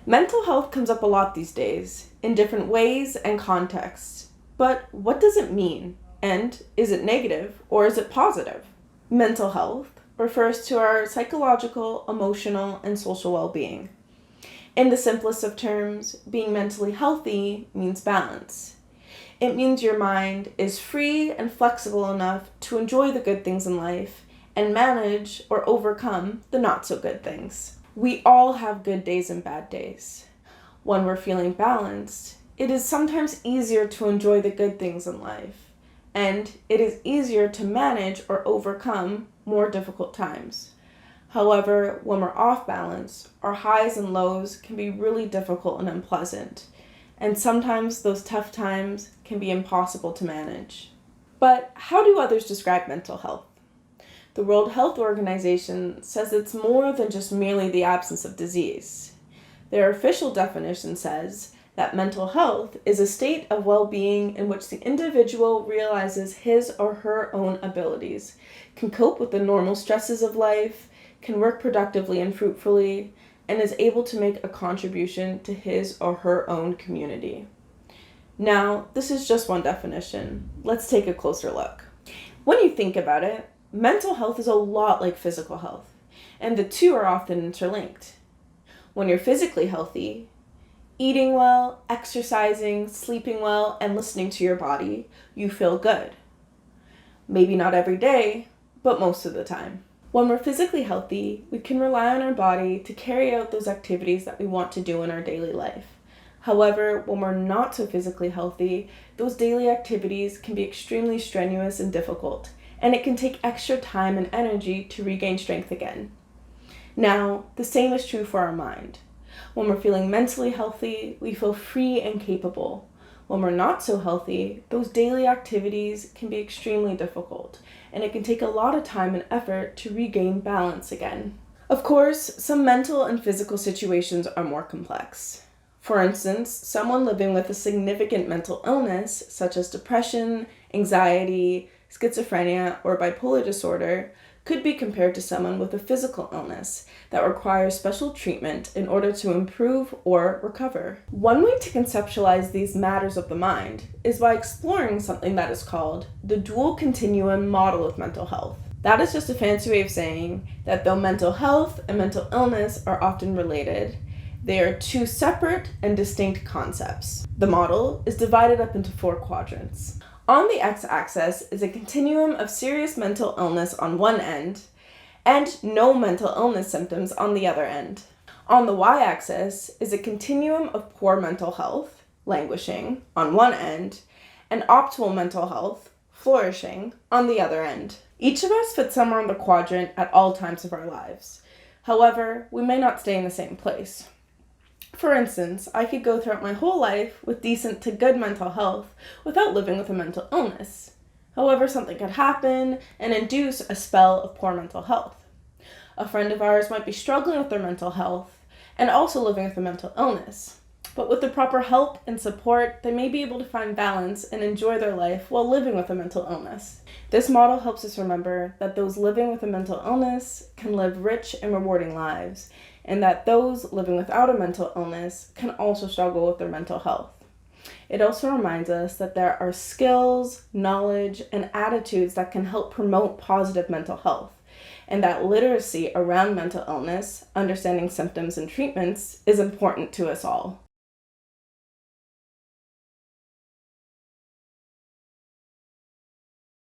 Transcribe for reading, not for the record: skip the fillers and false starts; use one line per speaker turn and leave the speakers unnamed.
Mental health comes up a lot these days, in different ways and contexts. But what does it mean? And is it negative or is it positive? Mental health refers to our psychological, emotional, and social well-being. In the simplest of terms, being mentally healthy means balance. It means your mind is free and flexible enough to enjoy the good things in life and manage or overcome the not so good things. We all have good days and bad days. When we're feeling balanced, it is sometimes easier to enjoy the good things in life, and it is easier to manage or overcome more difficult times. However, when we're off balance, our highs and lows can be really difficult and unpleasant, and sometimes those tough times can be impossible to manage. But how do others describe mental health? The World Health Organization says it's more than just merely the absence of disease. Their official definition says that mental health is a state of well-being in which the individual realizes his or her own abilities, can cope with the normal stresses of life, can work productively and fruitfully, and is able to make a contribution to his or her own community. Now, this is just one definition. Let's take a closer look. When you think about it, mental health is a lot like physical health, and the two are often interlinked. When you're physically healthy, eating well, exercising, sleeping well, and listening to your body, you feel good. Maybe not every day, but most of the time. When we're physically healthy, we can rely on our body to carry out those activities that we want to do in our daily life. However, when we're not so physically healthy, those daily activities can be extremely strenuous and difficult, and it can take extra time and energy to regain strength again. Now, the same is true for our mind. When we're feeling mentally healthy, we feel free and capable. When we're not so healthy, those daily activities can be extremely difficult, and it can take a lot of time and effort to regain balance again. Of course, some mental and physical situations are more complex. For instance, someone living with a significant mental illness, such as depression, anxiety, schizophrenia, or bipolar disorder, could be compared to someone with a physical illness that requires special treatment in order to improve or recover. One way to conceptualize these matters of the mind is by exploring something that is called the dual continuum model of mental health. That is just a fancy way of saying that though mental health and mental illness are often related, they are two separate and distinct concepts. The model is divided up into 4 quadrants. On the x-axis is a continuum of serious mental illness on one end and no mental illness symptoms on the other end. On the y-axis is a continuum of poor mental health, languishing, on one end, and optimal mental health, flourishing, on the other end. Each of us fits somewhere in the quadrant at all times of our lives. However, we may not stay in the same place. For instance, I could go throughout my whole life with decent to good mental health without living with a mental illness. However, something could happen and induce a spell of poor mental health. A friend of ours might be struggling with their mental health and also living with a mental illness. But with the proper help and support, they may be able to find balance and enjoy their life while living with a mental illness. This model helps us remember that those living with a mental illness can live rich and rewarding lives, and that those living without a mental illness can also struggle with their mental health. It also reminds us that there are skills, knowledge, and attitudes that can help promote positive mental health, and that literacy around mental illness, understanding symptoms and treatments, is important to us all.